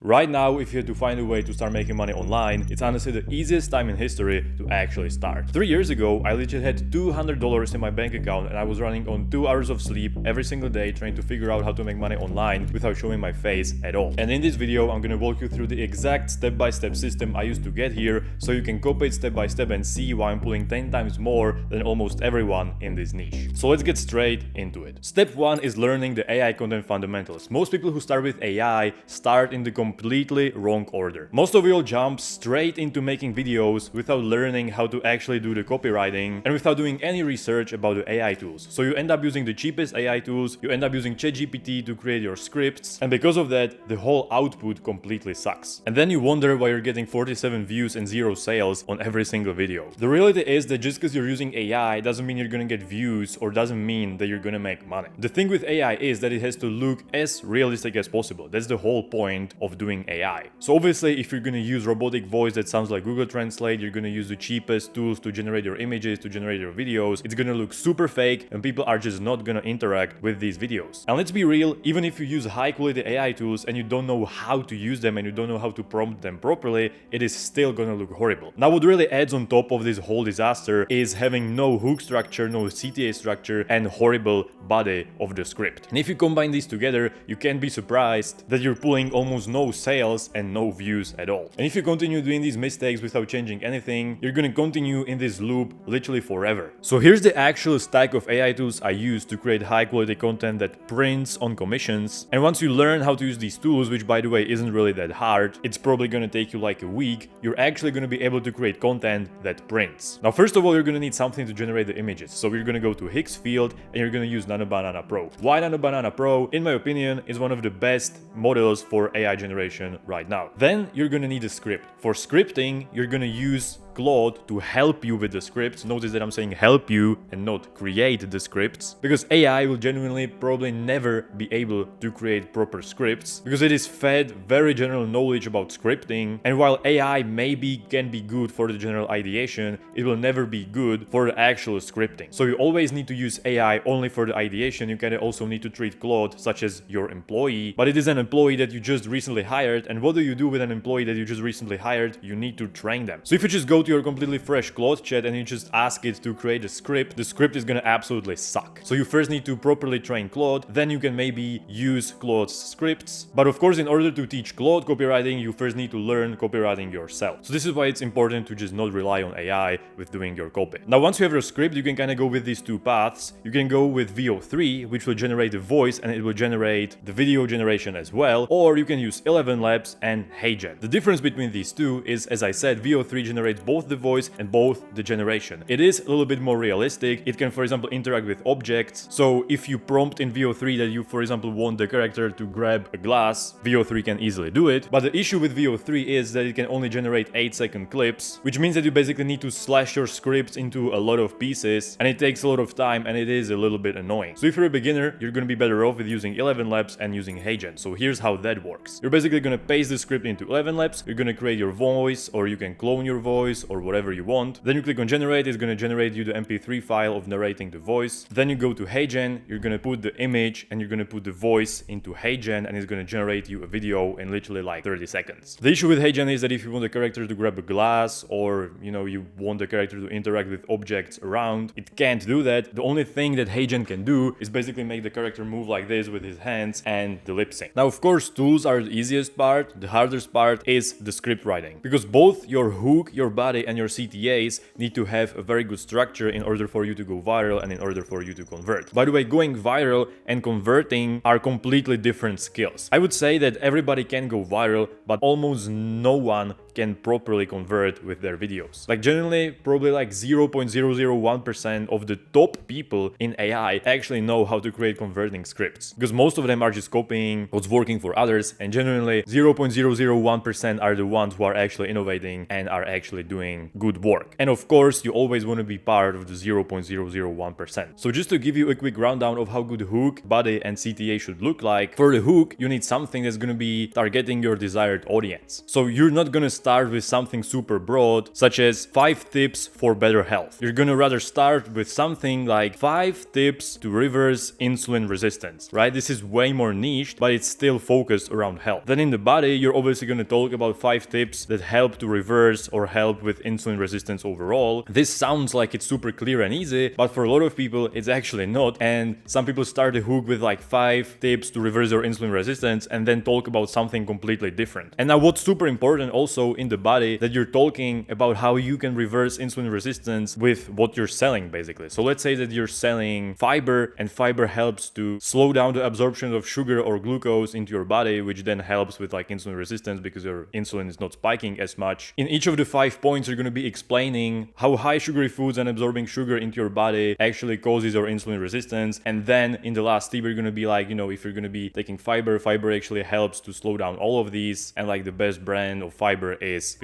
Right now, if you had to find a way to start making money online, it's honestly the easiest time in history to actually start. 3 years ago, I legit had $200 in my bank account and I was running on 2 hours of sleep every single day trying to figure out how to make money online without showing my face at all. And in this video, I'm gonna walk you through the exact step-by-step system I used to get here so you can copy it step by step and see why I'm pulling 10 times more than almost everyone in this niche. So let's get straight into it. Step 1 is learning the AI content fundamentals. Most people who start with AI start in the completely wrong order. Most of you will jump straight into making videos without learning how to actually do the copywriting and without doing any research about the AI tools. So you end up using the cheapest AI tools, you end up using ChatGPT to create your scripts, and because of that, the whole output completely sucks. And then you wonder why you're getting 47 views and 0 sales on every single video. The reality is that just because you're using AI doesn't mean you're gonna get views or doesn't mean that you're gonna make money. The thing with AI is that it has to look as realistic as possible. That's the whole point of doing AI. So obviously, if you're gonna use robotic voice that sounds like Google Translate, you're gonna use the cheapest tools to generate your images, to generate your videos, it's gonna look super fake and people are just not gonna interact with these videos. And let's be real, even if you use high quality AI tools and you don't know how to use them and you don't know how to prompt them properly, it is still gonna look horrible. Now what really adds on top of this whole disaster is having no hook structure, no CTA structure, and horrible body of the script. And if you combine these together, you can't be surprised that you're pulling almost no sales and no views at all. And if you continue doing these mistakes without changing anything, you're gonna continue in this loop literally forever. So here's the actual stack of AI tools I use to create high quality content that prints on commissions. And once you learn how to use these tools, which by the way isn't really that hard, it's probably gonna take you like a week, you're actually gonna be able to create content that prints. Now first of all, you're gonna need something to generate the images. So you're gonna go to Higgsfield and you're gonna use Nano Banana Pro. Why Nano Banana Pro? In my opinion, is one of the best models for AI generation right now. Then you're gonna need a script. For scripting, you're gonna use Claude to help you with the scripts. Notice that I'm saying help you and not create the scripts, because AI will genuinely probably never be able to create proper scripts because it is fed very general knowledge about scripting, and while AI maybe can be good for the general ideation, it will never be good for the actual scripting. So you always need to use AI only for the ideation. You can also need to treat Claude such as your employee, but it is an employee that you just recently hired, and what do you do with an employee that you just recently hired? You need to train them. So if you just go to your completely fresh Claude chat and you just ask it to create a script, the script is gonna absolutely suck. So you first need to properly train Claude, then you can maybe use Claude's scripts. But of course, in order to teach Claude copywriting, you first need to learn copywriting yourself. So this is why it's important to just not rely on AI with doing your copy. Now, once you have your script, you can kind of go with these two paths. You can go with VO3, which will generate the voice and it will generate the video generation as well, or you can use 11 Labs and HeyGen. The difference between these two is, as I said, VO3 generates both the voice and both the generation. It is a little bit more realistic. It can, for example, interact with objects. So if you prompt in VO3 that you, for example, want the character to grab a glass, VO3 can easily do it. But the issue with VO3 is that it can only generate 8-second clips, which means that you basically need to slash your scripts into a lot of pieces, and it takes a lot of time and it is a little bit annoying. So if you're a beginner, you're going to be better off with using 11 Labs and using HeyGen. So here's how that works. You're basically going to paste the script into 11 Labs, you're going to create your voice, or you can clone your voice or whatever you want. Then you click on generate, it's going to generate you the MP3 file of narrating the voice. Then you go to HeyGen, you're going to put the image and you're going to put the voice into HeyGen, and it's going to generate you a video in literally like 30 seconds. The issue with HeyGen is that if you want the character to grab a glass, or you want the character to interact with objects around, it can't do that. The only thing that HeyGen can do is basically make the character move like this with his hands and the lip sync. Now of course, tools are the easiest part. The hardest part is the script writing, because both your hook, your body, and your CTAs need to have a very good structure in order for you to go viral and in order for you to convert. By the way, going viral and converting are completely different skills. I would say that everybody can go viral, but almost no one can properly convert with their videos. Like generally, probably like 0.001% of the top people in AI actually know how to create converting scripts, because most of them are just copying what's working for others, and generally 0.001% are the ones who are actually innovating and are actually doing doing good work. And of course, you always want to be part of the 0.001%. So just to give you a quick rundown of how good hook, body, and CTA should look like, for the hook, you need something that's going to be targeting your desired audience. So you're not going to start with something super broad, such as 5 tips for better health. You're going to rather start with something like 5 tips to reverse insulin resistance, right? This is way more niche, but it's still focused around health. Then in the body, you're obviously going to talk about 5 tips that help to reverse or help with insulin resistance overall. This sounds like it's super clear and easy, but for a lot of people, it's actually not. And some people start the hook with like 5 tips to reverse your insulin resistance and then talk about something completely different. And now what's super important also in the body, that you're talking about how you can reverse insulin resistance with what you're selling basically. So let's say that you're selling fiber, and fiber helps to slow down the absorption of sugar or glucose into your body, which then helps with like insulin resistance because your insulin is not spiking as much. In each of the 5 points, you're going to be explaining how high sugary foods and absorbing sugar into your body actually causes your insulin resistance. And then in the last tip, you're going to be like, if you're going to be taking fiber actually helps to slow down all of these, and like the best brand of fiber is.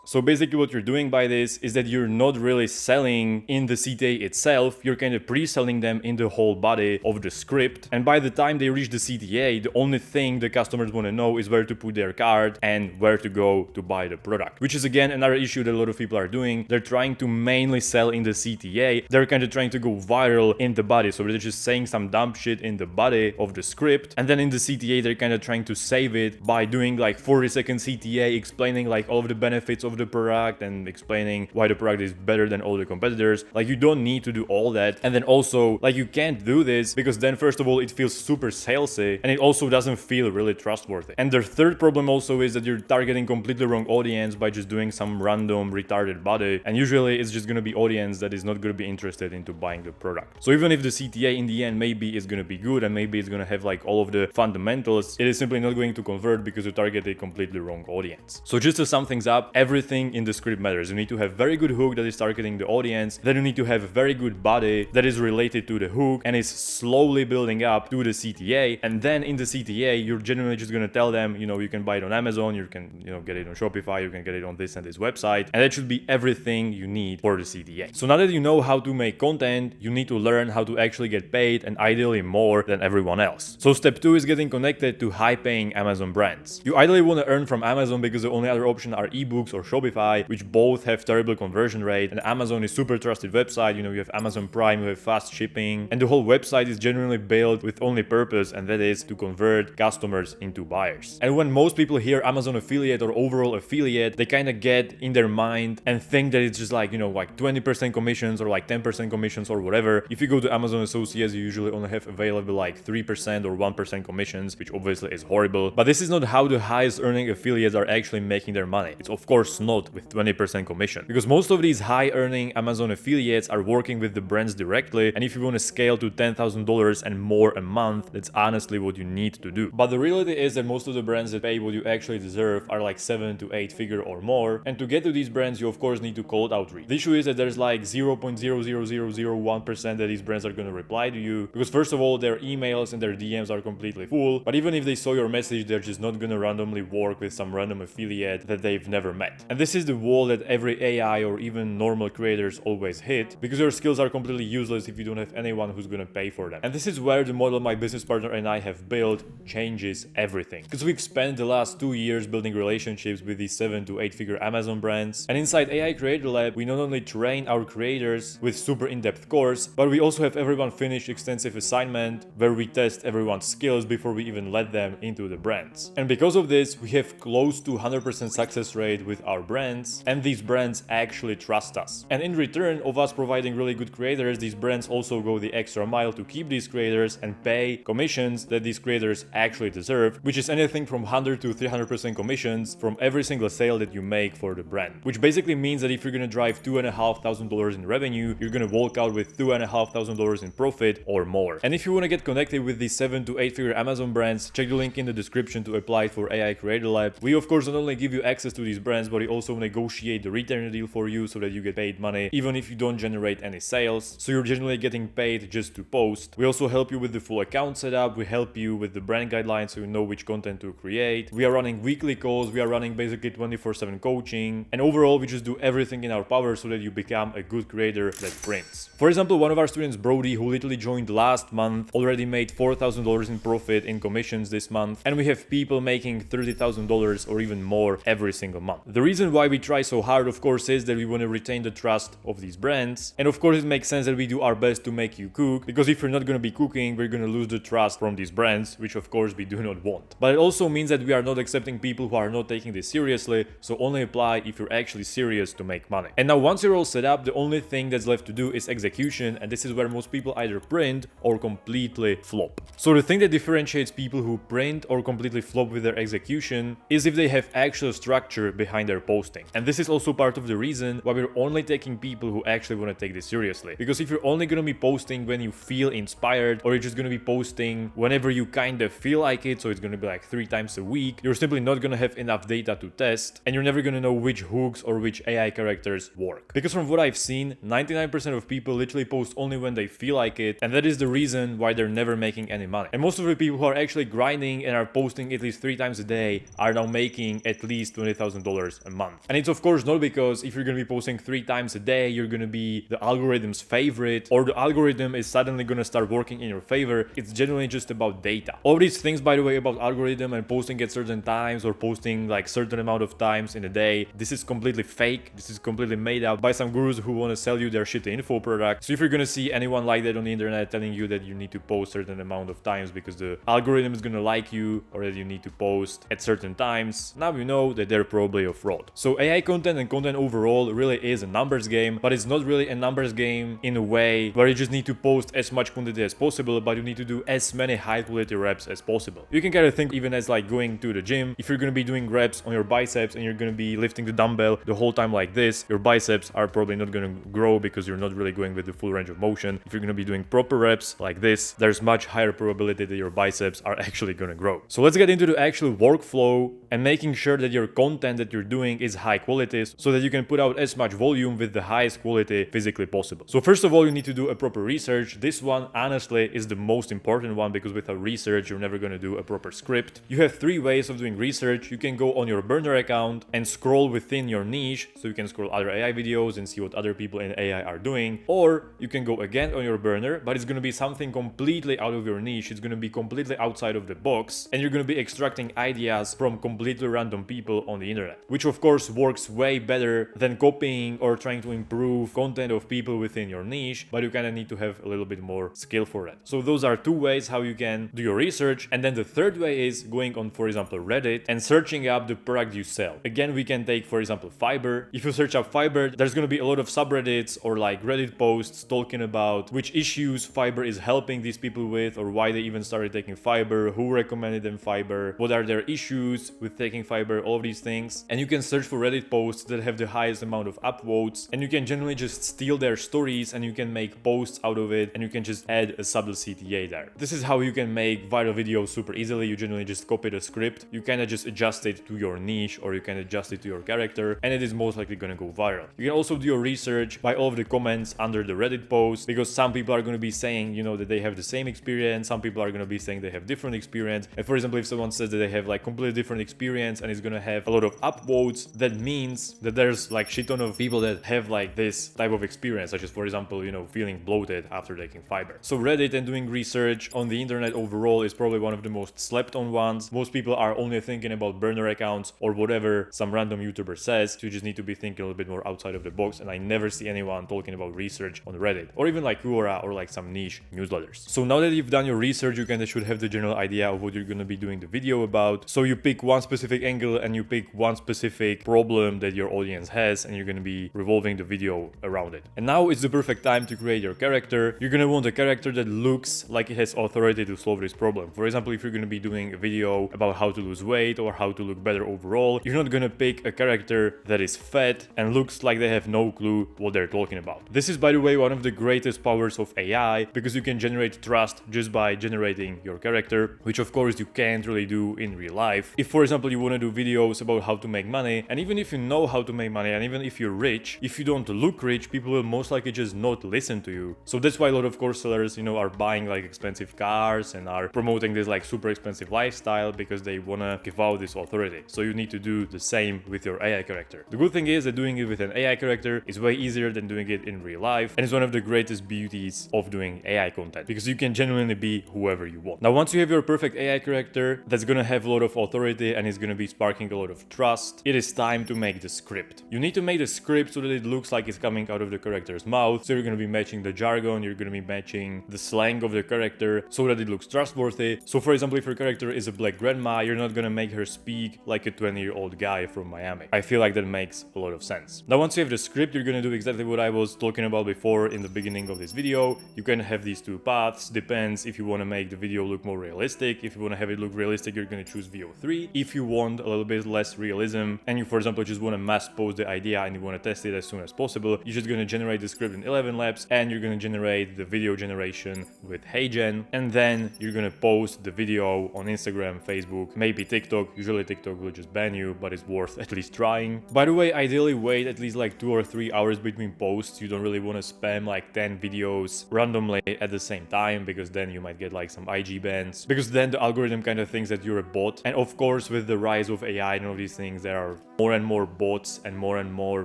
So basically what you're doing by this is that you're not really selling in the CTA itself, you're kind of pre-selling them in the whole body of the script. And by the time they reach the CTA, the only thing the customers want to know is where to put their card and where to go to buy the product. Which is again another issue that a lot of people are doing. They're trying to mainly sell in the CTA. They're kind of trying to go viral in the body. So they're just saying some dumb shit in the body of the script. And then in the CTA, they're kind of trying to save it by doing like 40-second CTA, explaining like all of the benefits of the product and explaining why the product is better than all the competitors. Like you don't need to do all that. And then also like you can't do this because then first of all it feels super salesy and it also doesn't feel really trustworthy. And the third problem also is that you're targeting completely wrong audience by just doing some random retarded body, and usually it's just going to be audience that is not going to be interested into buying the product. So even if the CTA in the end maybe is going to be good and maybe it's going to have like all of the fundamentals, it is simply not going to convert because you target a completely wrong audience. So just to sum things up, everything in the script matters. You need to have very good hook that is targeting the audience, then you need to have a very good body that is related to the hook and is slowly building up to the CTA, and then in the CTA you're genuinely just going to tell them, you can buy it on Amazon, you can get it on Shopify, you can get it on this and this website, and that should be everything you need for the CTA. So now that you know how to make content, you need to learn how to actually get paid, and ideally more than everyone else. So step 2 is getting connected to high paying Amazon brands. You ideally want to earn from Amazon because the only other option are ebooks or Shopify, which both have terrible conversion rate, and Amazon is super trusted website. You have Amazon Prime, you have fast shipping, and the whole website is genuinely built with only purpose, and that is to convert customers into buyers. And when most people hear Amazon affiliate or overall affiliate, they kind of get in their mind and think that it's just like 20% commissions or like 10% commissions or whatever. If you go to Amazon Associates, you usually only have available like 3% or 1% commissions, which obviously is horrible. But this is not how the highest earning affiliates are actually making their money. It's of course not with 20% commission, because most of these high earning Amazon affiliates are working with the brands directly, and if you want to scale to $10,000 and more a month, that's honestly what you need to do. But the reality is that most of the brands that pay what you actually deserve are like 7 to 8 figure or more, and to get to these brands you of course need to cold outreach. The issue is that there's like 0.00001% that these brands are going to reply to you, because first of all their emails and their DMs are completely full, but even if they saw your message, they're just not going to randomly work with some random affiliate that they've never met. And this is the wall that every AI or even normal creators always hit, because your skills are completely useless if you don't have anyone who's going to pay for them. And this is where the model my business partner and I have built changes everything, because we've spent the last 2 years building relationships with these 7 to 8 figure Amazon brands, and inside AI Creator Lab we not only train our creators with super in-depth course, but we also have everyone finish extensive assignment where we test everyone's skills before we even let them into the brands. And because of this we have close to 100% success rate with our brands, and these brands actually trust us. And in return of us providing really good creators, these brands also go the extra mile to keep these creators and pay commissions that these creators actually deserve, which is anything from 100 to 300% commissions from every single sale that you make for the brand. Which basically means that if you're gonna drive $2,500 in revenue, you're gonna walk out with $2,500 in profit or more. And if you want to get connected with these 7 to 8 figure Amazon brands, check the link in the description to apply for AI Creator Lab. We of course not only give you access to these brands, but we also negotiate the retainer deal for you so that you get paid money even if you don't generate any sales. So you're generally getting paid just to post. We also help you with the full account setup. We help you with the brand guidelines so you know which content to create. We are running weekly calls. We are running basically 24/7 coaching. And overall, we just do everything in our power so that you become a good creator that prints. For example, one of our students, Brody, who literally joined last month, already made $4,000 in profit in commissions this month. And we have people making $30,000 or even more every single month. The reason why we try so hard, of course, is that we want to retain the trust of these brands. And of course, it makes sense that we do our best to make you cook, because if you're not going to be cooking, we're going to lose the trust from these brands, which of course we do not want. But it also means that we are not accepting people who are not taking this seriously, so only apply if you're actually serious to make money. And now once you're all set up, the only thing that's left to do is execution, and this is where most people either print or completely flop. So the thing that differentiates people who print or completely flop with their execution is if they have actual structure behind their posting. And this is also part of the reason why we're only taking people who actually want to take this seriously. Because if you're only going to be posting when you feel inspired, or you're just going to be posting whenever you kind of feel like it, so it's going to be like 3 times a week, you're simply not going to have enough data to test, and you're never going to know which hooks or which AI characters work. Because from what I've seen, 99% of people literally post only when they feel like it, and that is the reason why they're never making any money. And most of the people who are actually grinding and are posting at least 3 times a day are now making at least $20,000 a month. And it's of course not because if you're going to be posting 3 times a day, you're going to be the algorithm's favorite, or the algorithm is suddenly going to start working in your favor. It's generally just about data. All these things, by the way, about algorithm and posting at certain times or posting like certain amount of times in a day, this is completely fake. This is completely made up by some gurus who want to sell you their shitty info product. So if you're going to see anyone like that on the internet telling you that you need to post certain amount of times because the algorithm is going to like you, or that you need to post at certain times, now you know that they're probably a fraud. So AI content and content overall really is a numbers game, but it's not really a numbers game in a way where you just need to post as much quantity as possible, but you need to do as many high quality reps as possible. You can kind of think even as like going to the gym. If you're going to be doing reps on your biceps and you're going to be lifting the dumbbell the whole time like this, your biceps are probably not going to grow because you're not really going with the full range of motion. If you're going to be doing proper reps like this, there's much higher probability that your biceps are actually going to grow. So let's get into the actual workflow and making sure that your content that you're doing is high quality so that you can put out as much volume with the highest quality physically possible. So first of all, you need to do a proper research. This one honestly is the most important one, because without research you're never going to do a proper script. You have 3 ways of doing research. You can go on your burner account and scroll within your niche, so you can scroll other AI videos and see what other people in AI are doing, or you can go again on your burner, but it's going to be something completely out of your niche. It's going to be completely outside of the box, and you're going to be extracting ideas from completely random people on the internet, which of course works way better than copying or trying to improve content of people within your niche, but you kind of need to have a little bit more skill for that. So those are 2 ways how you can do your research. And then the third way is going on, for example, Reddit and searching up the product you sell. Again, we can take, for example, fiber. If you search up fiber, there's going to be a lot of subreddits or like Reddit posts talking about which issues fiber is helping these people with, or why they even started taking fiber, who recommended them fiber, what are their issues with taking fiber, all of these things. And you can search for Reddit posts that have the highest amount of upvotes, and you can generally just steal their stories and you can make posts out of it, and you can just add a subtle CTA there. This is how you can make viral videos super easily. You generally just copy the script, you kind of just adjust it to your niche, or you can adjust it to your character, and it is most likely going to go viral. You can also do your research by all of the comments under the Reddit post, because some people are going to be saying, you know, that they have the same experience, some people are going to be saying they have different experience. And for example, if someone says that they have like completely different experience and is going to have a lot of upvotes, that means that there's like shit ton of people that have like this type of experience, such as for example, you know, feeling bloated after taking fiber. So Reddit and doing research on the internet overall is probably one of the most slept on ones. Most people are only thinking about burner accounts or whatever some random YouTuber says. So you just need to be thinking a little bit more outside of the box, and I never see anyone talking about research on Reddit or even like Quora or like some niche newsletters. So now that you've done your research, you kind of should have the general idea of what you're going to be doing the video about. So you pick one specific angle and you pick one specific problem that your audience has, and you're going to be revolving the video around it. And now it's the perfect time to create your character. You're going to want a character that looks like it has authority to solve this problem. For example, if you're going to be doing a video about how to lose weight or how to look better overall, you're not going to pick a character that is fat and looks like they have no clue what they're talking about. This is, by the way, one of the greatest powers of AI, because you can generate trust just by generating your character, which of course you can't really do in real life. If, for example, you want to do videos about how to make money, money. And even if you know how to make money, and even if you're rich, if you don't look rich, people will most likely just not listen to you. So that's why a lot of course sellers, are buying like expensive cars and are promoting this like super expensive lifestyle because they wanna give out this authority. So you need to do the same with your AI character. The good thing is that doing it with an AI character is way easier than doing it in real life, and it's one of the greatest beauties of doing AI content because you can genuinely be whoever you want. Now, once you have your perfect AI character that's gonna have a lot of authority and is gonna be sparking a lot of trust, it is time to make the script. You need to make the script so that it looks like it's coming out of the character's mouth. So you're gonna be matching the jargon, you're gonna be matching the slang of the character so that it looks trustworthy. So for example, if your character is a black grandma, you're not gonna make her speak like a 20-year-old guy from Miami. I feel like that makes a lot of sense. Now, once you have the script, you're gonna do exactly what I was talking about before in the beginning of this video. You can have these two paths. Depends if you want to make the video look more realistic. If you want to have it look realistic, you're gonna choose VO3. If you want a little bit less realism and you, for example, just want to mass post the idea and you want to test it as soon as possible, you're just gonna generate the script in 11 Labs and you're gonna generate the video generation with HeyGen, and then you're gonna post the video on Instagram, Facebook, maybe TikTok. Usually TikTok will just ban you, but it's worth at least trying. By the way, ideally wait at least like 2 or 3 hours between posts. You don't really want to spam like 10 videos randomly at the same time, because then you might get like some IG bans, because then the algorithm kind of thinks that you're a bot. And of course, with the rise of AI and all these things, there are more and more bots and more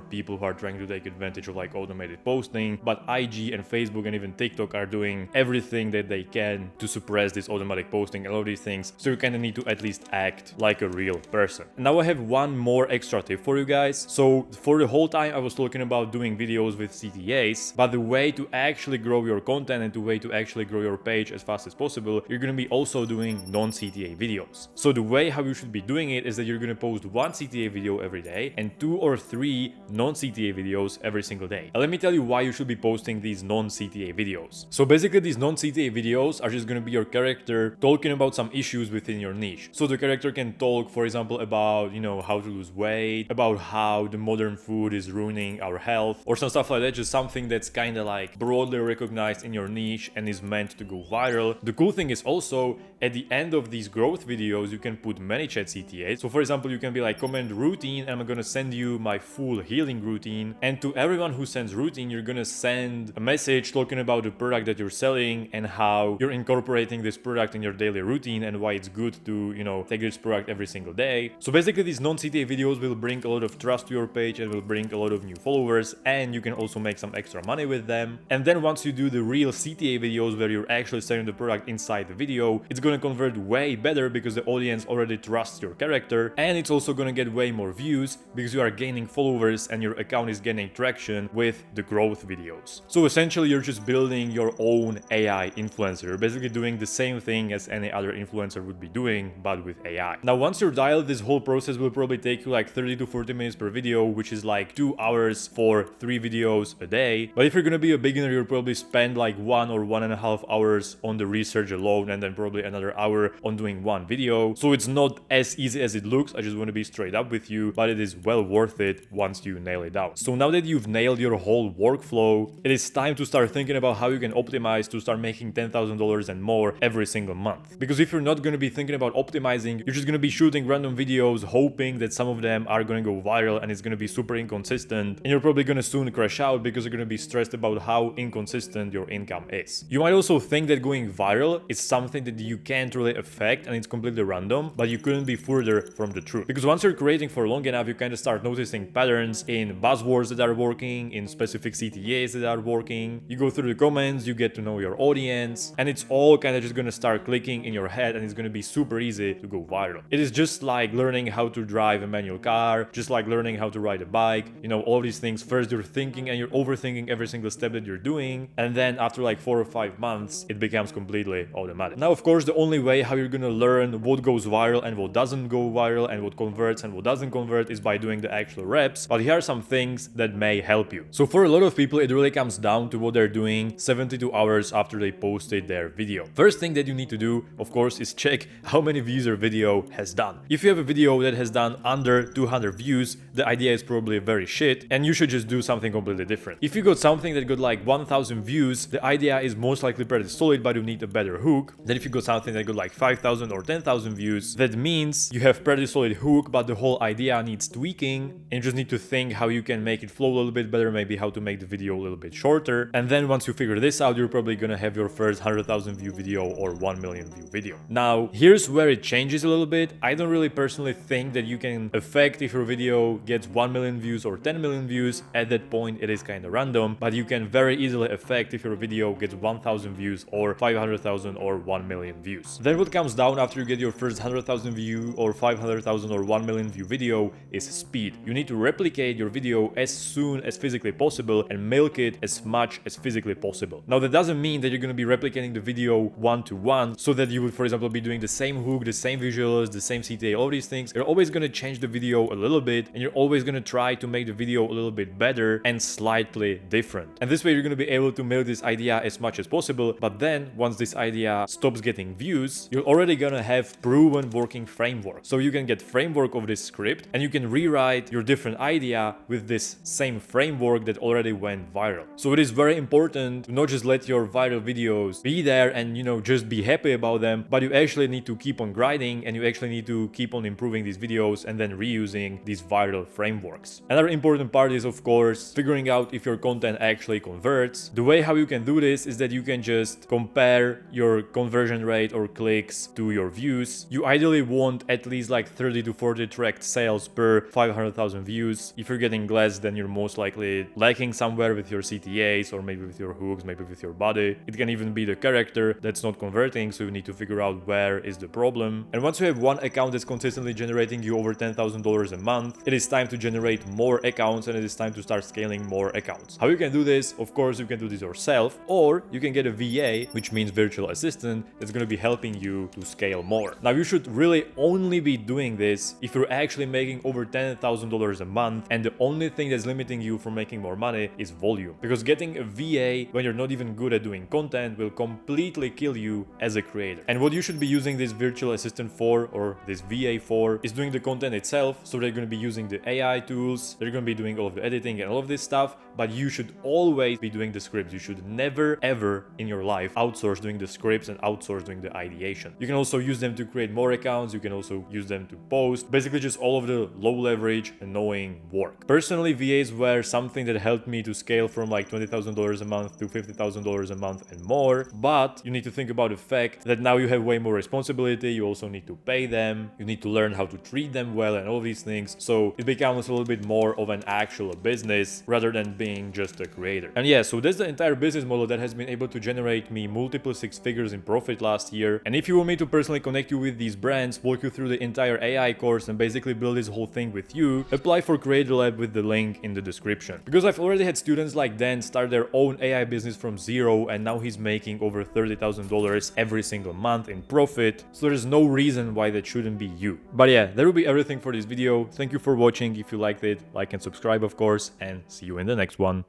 people who are trying to take advantage of like automated posting. But IG and Facebook and even TikTok are doing everything that they can to suppress this automatic posting and all these things. So you kind of need to at least act like a real person. Now I have one more extra tip for you guys. So for the whole time I was talking about doing videos with CTAs, but the way to actually grow your content and the way to actually grow your page as fast as possible, you're going to be also doing non-CTA videos. So the way how you should be doing it is that you're going to post one CTA video every day and 2 or 3 non-CTA videos every single day. Now let me tell you why you should be posting these non-CTA videos. So basically these non-CTA videos are just going to be your character talking about some issues within your niche. So the character can talk, for example, about, how to lose weight, about how the modern food is ruining our health, or some stuff like that, just something that's kind of like broadly recognized in your niche and is meant to go viral. The cool thing is also, at the end of these growth videos, you can put ManyChat CTAs. So for example, you can be like, comment routine, and I'm gonna send you my full healing routine. And to everyone who sends routine, you're gonna send a message talking about the product that you're selling and how you're incorporating this product in your daily routine and why it's good to, take this product every single day. So basically these non-CTA videos will bring a lot of trust to your page and will bring a lot of new followers, and you can also make some extra money with them. And then once you do the real CTA videos where you're actually selling the product inside the video, it's gonna convert way better because the audience already trusts your character, and it's also gonna get way more views because you are gaining followers and your account is gaining traction with the growth videos. So essentially you're just building your own AI influencer. You're basically doing the same thing as any other influencer would be doing, but with AI. Now once you're dialed, this whole process will probably take you like 30 to 40 minutes per video, which is like 2 hours for 3 videos a day. But if you're gonna be a beginner, you'll probably spend like 1 or 1.5 hours on the research alone, and then probably another hour on doing one video. So it's not as easy as it looks. I just want to be straight up with you, but it is well worth it once you nail it down. So now that you've nailed your whole workflow, it is time to start thinking about how you can optimize to start making $10,000 and more every single month. Because if you're not going to be thinking about optimizing, you're just going to be shooting random videos, hoping that some of them are going to go viral and it's going to be super inconsistent. And you're probably going to soon crash out because you're going to be stressed about how inconsistent your income is. You might also think that going viral is something that you can't really affect and it's completely random, but you couldn't be further from the truth. Because once you're creating for long enough, you kind of start noticing patterns in buzzwords that are working, in specific CTAs that are working. You go through the comments, you get to know your audience, and it's all kind of just going to start clicking in your head, and it's going to be super easy to go viral. It is just like learning how to drive a manual car, just like learning how to ride a bike. All these things. First you're thinking and you're overthinking every single step that you're doing, and then after like 4 or 5 months, it becomes completely automatic. Now, of course, the only way how you're gonna learn what goes viral and what doesn't go viral and what converts and what doesn't convert is by doing the actual reps. But here are some things that may help you. So for a lot of people, it really comes down to what they're doing 72 hours after they posted their video. First thing that you need to do, of course, is check how many views your video has done. If you have a video that has done under 200 views, the idea is probably very shit and you should just do something completely different. If you got something that got like 1000 views, the idea is most likely pretty solid, but you need a better hook. Then if you got something that got like 5000 or 10,000 views, that means you have pretty solid hook, but the whole idea needs tweaking, and you just need to think how you can make it flow a little bit better, maybe how to make the video a little bit shorter. And then once you figure this out, you're probably gonna have your first 100,000 view video or 1 million view video. Now, here's where it changes a little bit. I don't really personally think that you can affect if your video gets 1 million views or 10 million views. At that point, it is kind of random, but you can very easily affect if your video gets 1,000 views or 500,000 or 1 million views. Then what comes down after you get your first 100,000 view or 500,000 or 1 million view video is speed. You need to replicate your video as soon as physically possible and milk it as much as physically possible. Now, that doesn't mean that you're going to be replicating the video one-to-one, so that you would, for example, be doing the same hook, the same visuals, the same CTA, all these things. You're always going to change the video a little bit, and you're always going to try to make the video a little bit better and slightly different. And this way, you're going to be able to milk this idea as much as possible. But then, once this idea stops getting views, you're already going to have proven working framework. So you can get framework of this script, and you can rewrite your different idea with this same framework that already went viral. So it is very important to not just let your viral videos be there and, just be happy about them, but you actually need to keep on grinding, and you actually need to keep on improving these videos and then reusing these viral frameworks. Another important part is, of course, figuring out if your content actually converts. The way how you can do this is that you can just compare your conversion rate or clicks to your views. You ideally want at least like 30 to 40 tracked sales per 500,000 views. If you're getting less, then you're most likely lacking somewhere with your CTAs, or maybe with your hooks, maybe with your body. It can even be the character that's not converting, so you need to figure out where is the problem. And once you have one account that's consistently generating you over $10,000 a month, it is time to generate more accounts, and it is time to start scaling more accounts. How you can do this? Of course, you can do this yourself, or you can get a VA, which means virtual assistant, that's going to be helping you to scale more. Now, you should really only be doing this if you're actually making over $10,000 a month, and the only thing that's limiting you from making more money is volume. Because getting a VA when you're not even good at doing content will completely kill you as a creator. And what you should be using this virtual assistant for, or this VA for, is doing the content itself. So they're going to be using the AI tools, they're going to be doing all of the editing and all of this stuff, but you should always be doing the scripts. You should never ever in your life outsource doing the scripts and outsource doing the ideation. You can also use them to create more accounts, you can also use them to post, basically just all of the low leverage, annoying work. Personally, VAs were something that helped me to scale from like $20,000 a month to $50,000 a month and more, but you need to think about the fact that now you have way more responsibility, you also need to pay them, you need to learn how to treat them well and all these things, so it becomes a little bit more of an actual business rather than being just a creator. And yeah, so that's the entire business model that has been able to generate me multiple six figures in profit last year. And if you want me to personally connect you with these brands, walk you through the entire AI course and basically build this whole thing with you, apply for Creator Lab with the link in the description. Because I've already had students like Dan start their own AI business from zero, and now he's making over $30,000 every single month in profit. So there's no reason why that shouldn't be you. But yeah, that will be everything for this video. Thank you for watching. If you liked it, like and subscribe, of course, and see you in the next one.